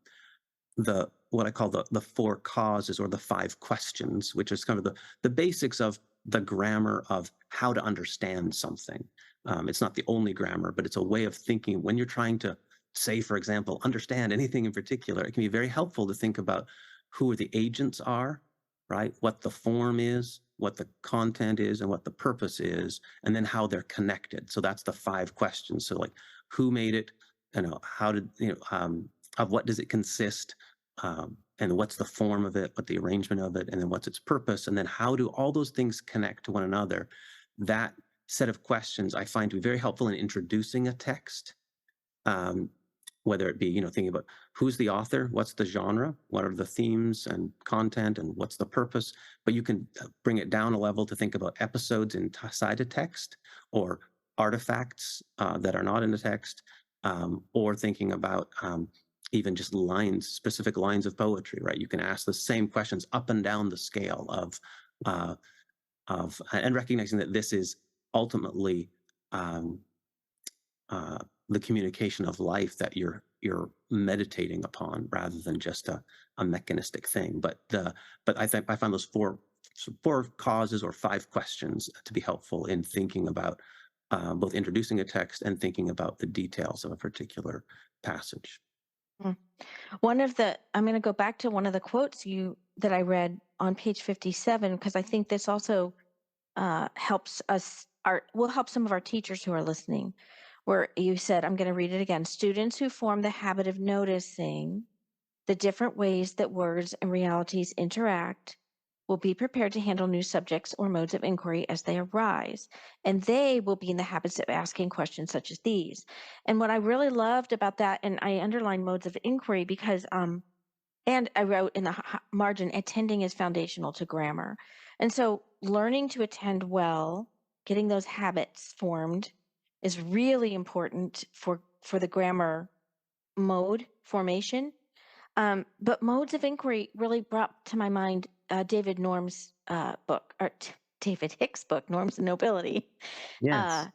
the what I call the four causes, or the five questions, which is kind of the basics of the grammar of how to understand something. It's not the only grammar, but it's a way of thinking when you're trying to say, for example, understand anything in particular. It can be very helpful to think about who the agents are, right? What the form is, what the content is, and what the purpose is, and then how they're connected. So that's the five questions. So like, who made it? How did of what does it consist? And what's the form of it, what the arrangement of it, and then what's its purpose, and then how do all those things connect to one another? That set of questions I find to be very helpful in introducing a text, um, whether it be, thinking about who's the author, what's the genre, what are the themes and content, and what's the purpose. But you can bring it down a level to think about episodes inside a text, or artifacts that are not in the text, or thinking about even just lines, specific lines of poetry, right? You can ask the same questions up and down the scale uh, of and recognizing that this is ultimately um, uh, the communication of life that you're meditating upon rather than just a mechanistic thing. But I think I found those four causes or five questions to be helpful in thinking about both introducing a text and thinking about the details of a particular passage. Mm. I'm going to go back to one of the quotes that I read on page 57, because I think this also helps will help some of our teachers who are listening, where you said, I'm going to read it again. Students who form the habit of noticing the different ways that words and realities interact will be prepared to handle new subjects or modes of inquiry as they arise. And they will be in the habits of asking questions such as these. And what I really loved about that, and I underlined modes of inquiry because, and I wrote in the margin, attending is foundational to grammar. And so learning to attend well, getting those habits formed is really important for the grammar mode formation. But modes of inquiry really brought to my mind David Norm's book, or David Hicks' book, Norms and Nobility. Yes.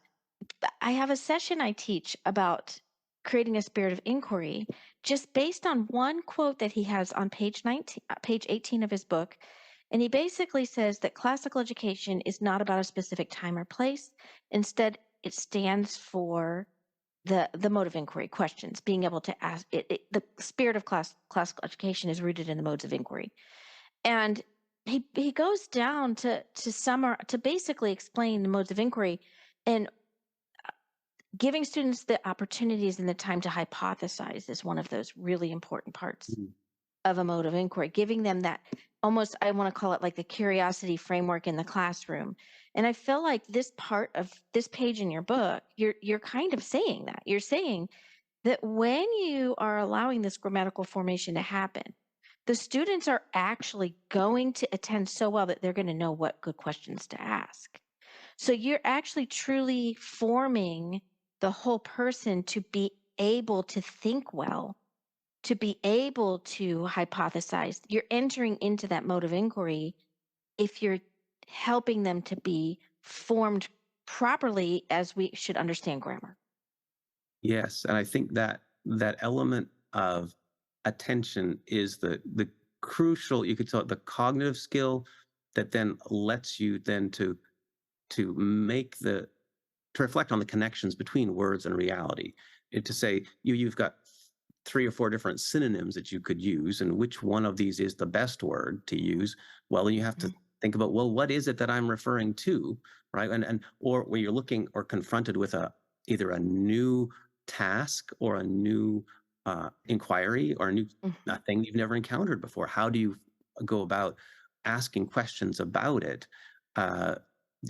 Uh, I have a session I teach about creating a spirit of inquiry, just based on one quote that he has on page 18 of his book. And he basically says that classical education is not about a specific time or place. Instead, it stands for the mode of inquiry, questions, being able to ask the spirit of classical education is rooted in the modes of inquiry. And he goes down to basically explain the modes of inquiry and giving students the opportunities and the time to hypothesize is one of those really important parts Mhm. of a mode of inquiry, giving them that, almost, I want to call it like the curiosity framework in the classroom. And I feel like this part of this page in your book, you're kind of saying that. You're saying that when you are allowing this grammatical formation to happen, the students are actually going to attend so well that they're going to know what good questions to ask. So you're actually truly forming the whole person to be able to think well, to be able to hypothesize. You're entering into that mode of inquiry if you're helping them to be formed properly as we should understand grammar. Yes, and I think that that element of attention is the crucial, you could tell it the cognitive skill that then lets you then to make the to reflect on the connections between words and reality. To say you've got three or four different synonyms that you could use, and which one of these is the best word to use? Well, then you have to Mhm. think about, well, what is it that I'm referring to, right? And or when you're looking or confronted with a either a new task or a new inquiry or a new Mhm. thing you've never encountered before, how do you go about asking questions about it uh,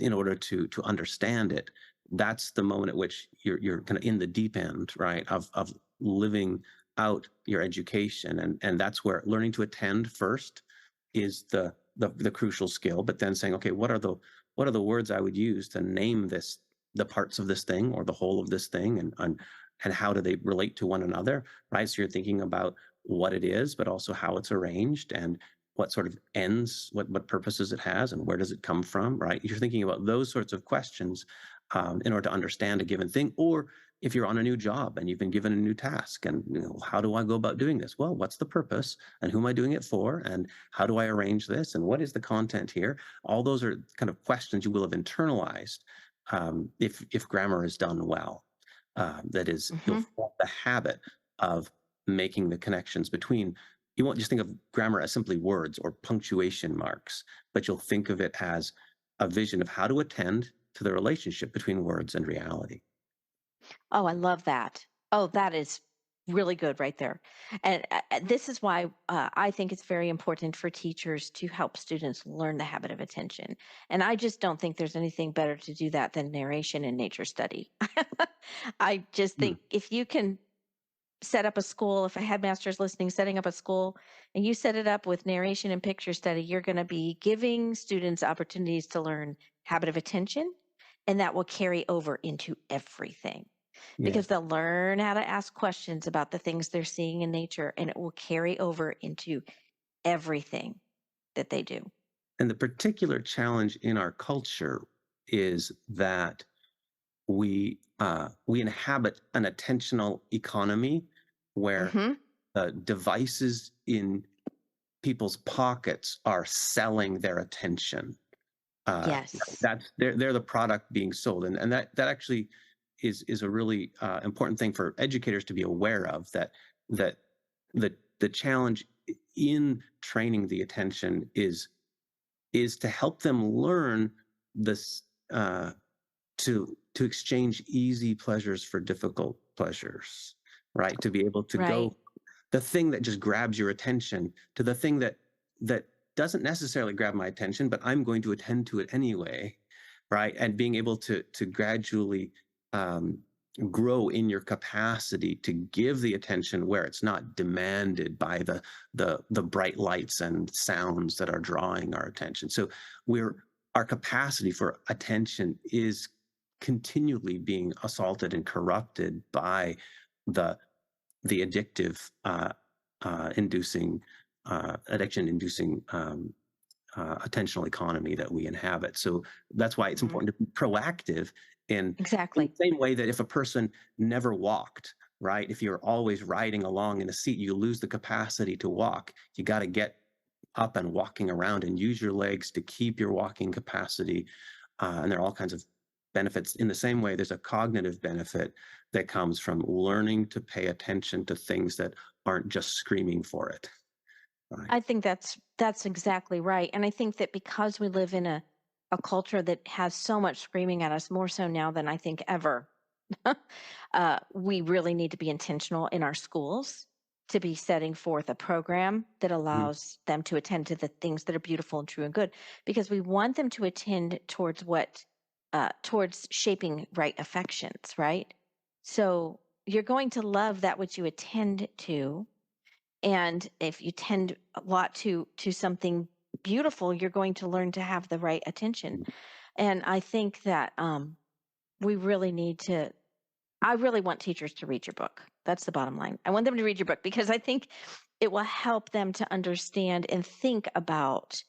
in order to understand it? That's the moment at which you're kind of in the deep end, right, of living out your education, and that's where learning to attend first is the crucial skill, but then saying, okay, what are the words I would use to name this, the parts of this thing or the whole of this thing, and how do they relate to one another, right? So you're thinking about what it is, but also how it's arranged and what sort of ends, what purposes it has, and where does it come from, right? You're thinking about those sorts of questions in order to understand a given thing. Or if you're on a new job and you've been given a new task, and how do I go about doing this? Well, what's the purpose, and who am I doing it for, and how do I arrange this, and what is the content here? All those are kind of questions you will have internalized if grammar is done well. That is, you'll Mhm. form the habit of making the connections between. You won't just think of grammar as simply words or punctuation marks, but you'll think of it as a vision of how to attend to the relationship between words and reality. Oh, I love that. Oh, that is really good right there. And this is why I think it's very important for teachers to help students learn the habit of attention. And I just don't think there's anything better to do that than narration and nature study. I just Hmm. think if you can set up a school, if a headmaster is listening, setting up a school, and you set it up with narration and picture study, you're going to be giving students opportunities to learn habit of attention, and that will carry over into everything because Yes. they'll learn how to ask questions about the things they're seeing in nature, and it will carry over into everything that they do. And the particular challenge in our culture is that we inhabit an attentional economy where Hmm. devices in people's pockets are selling their attention. Uh, Yes. that's they're the product being sold, and that actually is a really important thing for educators to be aware of. That the challenge in training the attention is to help them learn this to exchange easy pleasures for difficult pleasures, right? To be able to Right. go the thing that just grabs your attention to the thing that doesn't necessarily grab my attention, but I'm going to attend to it anyway, right? And being able to gradually um, grow in your capacity to give the attention where it's not demanded by the bright lights and sounds that are drawing our attention. So we're our capacity for attention is continually being assaulted and corrupted by the addictive inducing addiction inducing attentional economy that we inhabit. So that's why it's Mhm. important to be proactive in Exactly. the same way that if a person never walked, right? If you're always riding along in a seat, you lose the capacity to walk. You got to get up and walking around and use your legs to keep your walking capacity. And there are all kinds of benefits. In the same way, there's a cognitive benefit that comes from learning to pay attention to things that aren't just screaming for it. Right. I think that's exactly right. And I think that because we live in a culture that has so much screaming at us, more so now than I think ever, we really need to be intentional in our schools to be setting forth a program that Mhm. allows them to attend to the things that are beautiful and true and good, because we want them to attend towards towards shaping right affections, right? So you're going to love that which you attend to, and if you tend a lot to something beautiful, you're going to learn to have the right attention. And I think that we really need to, I really want teachers to read your book. That's the bottom line. I want them to read your book because I think it will help them to understand and think about,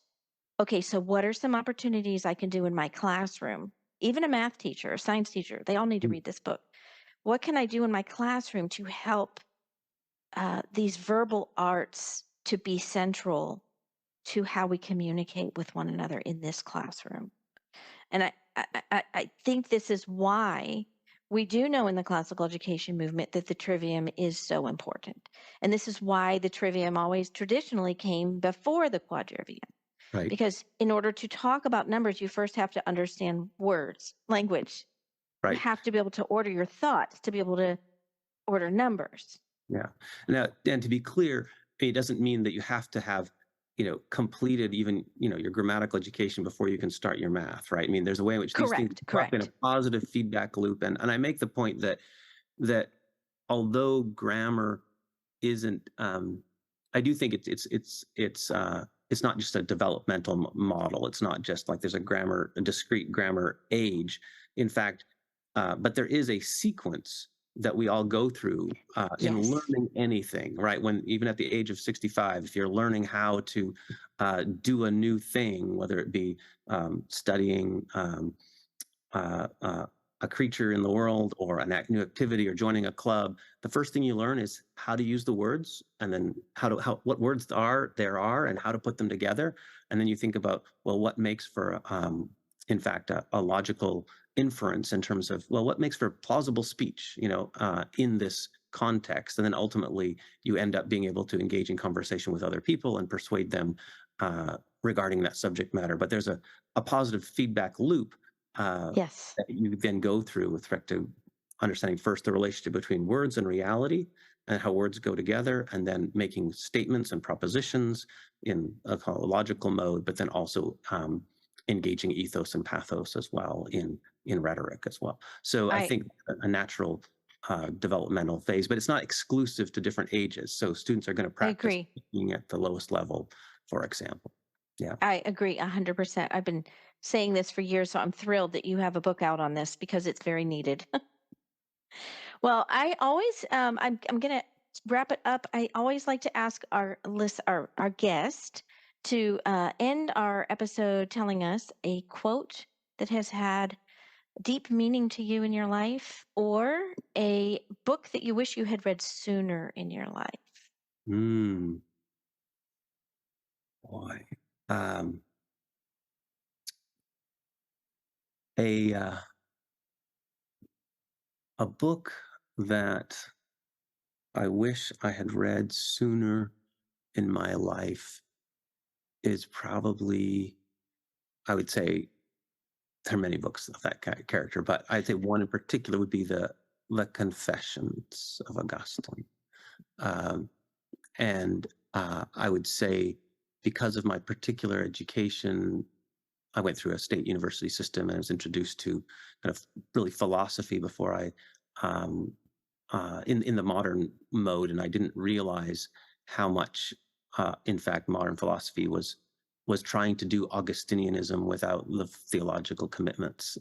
okay, so what are some opportunities I can do in my classroom? Even a math teacher, a science teacher, they all need to read this book. What can I do in my classroom to help these verbal arts to be central to how we communicate with one another in this classroom? And I think this is why we do know in the classical education movement that the trivium is so important. And this is why the trivium always traditionally came before the quadrivium. Right. Because in order to talk about numbers, you first have to understand words, language. You Right. have to be able to order your thoughts to be able to order numbers. Yeah. Now, and to be clear, it doesn't mean that you have to have, completed even, your grammatical education before you can start your math, right? I mean, there's a way in which these things Correct, come up in a correct. positive feedback loop. And I make the point that although grammar isn't, I do think it's not just a developmental model. It's not just like there's a discrete grammar age. In fact, but there is a sequence that we all go through in Yes. learning anything, right? When even at the age of 65, if you're learning how to do a new thing, whether it be studying uh, uh, a creature in the world or new activity or joining a club, the first thing you learn is how to use the words, and then what words there are and how to put them together. And then you think about, well, what makes for in fact a logical inference in terms of, well, what makes for plausible speech, in this context. And then ultimately you end up being able to engage in conversation with other people and persuade them regarding that subject matter. But there's a positive feedback loop uh, Yes. that you then go through with respect to understanding first the relationship between words and reality and how words go together, and then making statements and propositions in a logical mode, but then also engaging ethos and pathos as well in rhetoric as well. So I I think a natural developmental phase, but it's not exclusive to different ages. So students are going to I practice agree. speaking at the lowest level, for example. Yeah. I agree 100%. I've been saying this for years, so I'm thrilled that you have a book out on this because it's very needed. Well, I always I'm going to wrap it up. I always like to ask our guest to end our episode telling us a quote that has had deep meaning to you in your life, or a book that you wish you had read sooner in your life. Mm, boy. Um, a uh, a book that I wish I had read sooner in my life is probably, I would say, there are many books of that character, but I'd say one in particular would be the Confessions of Augustine. Um, and I would say, because of my particular education, I went through a state university system and was introduced to kind of really philosophy before um, in the modern mode, and I didn't realize how much, in fact, modern philosophy was trying to do Augustinianism without the theological commitments.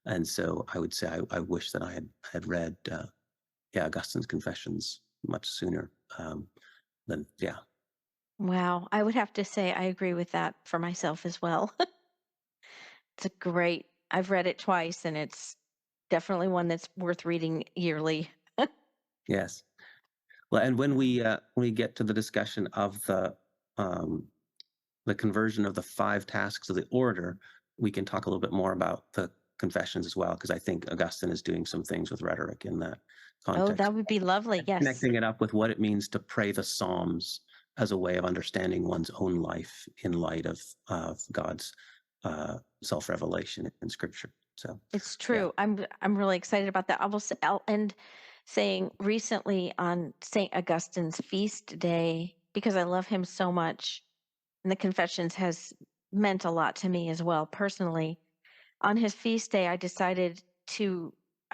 And so I would say I wish that I had read, yeah, Augustine's Confessions much sooner. Than yeah. Wow, I would have to say I agree with that for myself as well. It's a great, I've read it twice, and it's definitely one that's worth reading yearly. Yes. Well, and when we get to the discussion of um, the conversion of the 5 tasks of the order, we can talk a little bit more about the confessions as well, because I think Augustine is doing some things with rhetoric in that Oh, context, that would be lovely. Yes. connecting it up with what it means to pray the Psalms as a way of understanding one's own life in light of God's self-revelation in Scripture. So, It's yeah. true. I'm really excited about that. I'll end saying recently on St. Augustine's feast day, because I love him so much, and the Confessions has meant a lot to me as well personally. On his feast day, I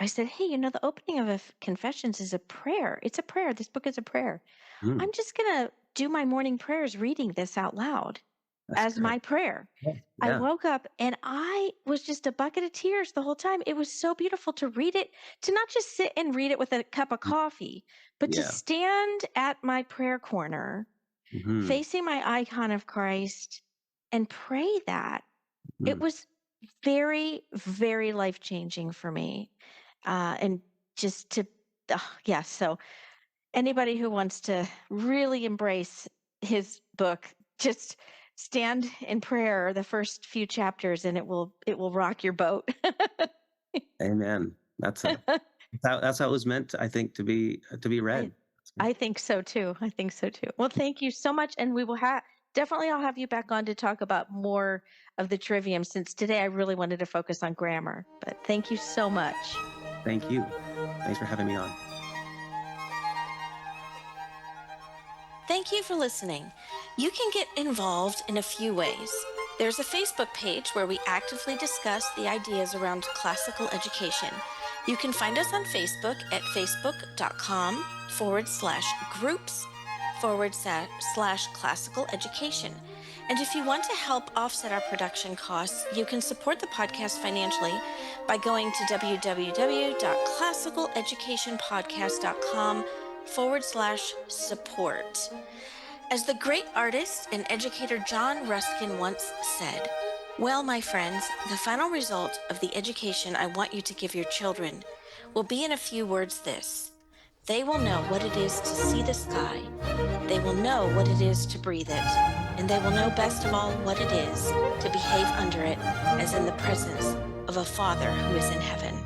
said, "Hey, the opening of Confessions is a prayer. It's a prayer. This book is a prayer. Mm, I'm just gonna do my morning prayers reading this out loud that's as great. my prayer." Yeah. I Yeah. woke up and I was just a bucket of tears the whole time. It was so beautiful to read it, to not just sit and read it with a cup of coffee, but to Yeah. stand at my prayer corner, Hmm. facing my icon of Christ, and pray that. It Mm. was very, very life changing for me. And just to, yeah, so anybody who wants to really embrace his book, just stand in prayer the first few chapters, and it will rock your boat. Amen. That's how it was meant, I think, to be I read. I think so too. I think so too. Well, thank you so much, and we will have definitely I'll have you back on to talk about more of the trivium, since today I really wanted to focus on grammar. But thank you so much. Thank you. Thanks for having me on. Thank you for listening. You can get involved in a few ways. There's a Facebook page where we actively discuss the ideas around classical education. You can find us on Facebook at facebook.com/groups/classical education. And if you want to help offset our production costs, you can support the podcast financially by going to www.classicaleducationpodcast.com/support. As the great artist and educator John Ruskin once said, "Well, my friends, the final result of the education I want you to give your children will be in a few words this: they will know what it is to see the sky, they will know what it is to breathe it, and they will know best of all what it is to behave under it as in the presence of a Father who is in heaven."